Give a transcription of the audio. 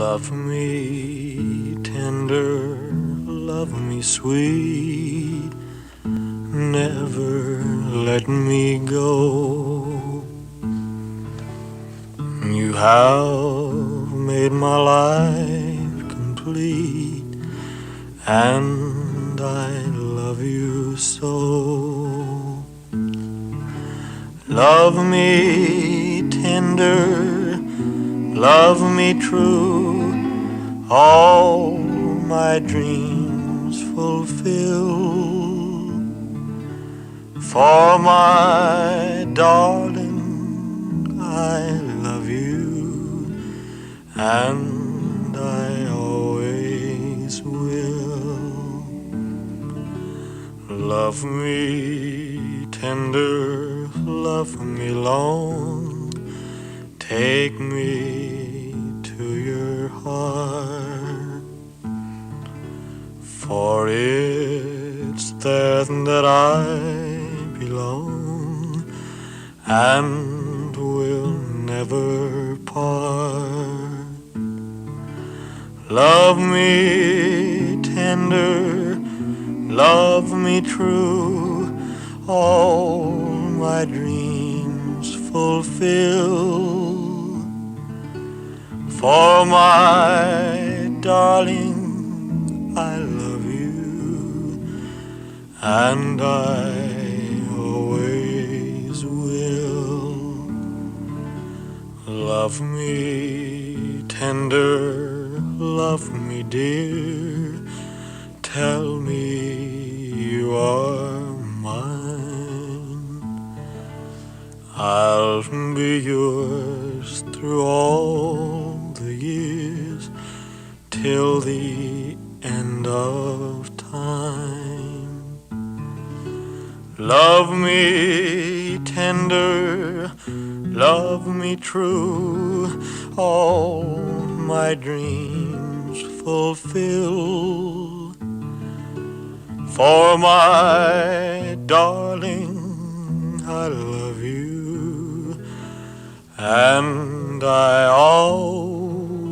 Love me tender, love me sweet, never let me go. You have made my life complete, and I love you so. Love me tender, love me true, all my dreams fulfill. For my darling, I love you, and I always will. Love me tender, love me long, take me to your heart, for it's there that I belong and will never part. Love me tender, love me true, all my dreams fulfill. For my darling, I love you, and I always will. Love me tender, love me dear, tell me you are mine. I'll be yours through all the years, till the end of time. Love me tender, love me true, all my dreams fulfill. For my darling, I love you, and I always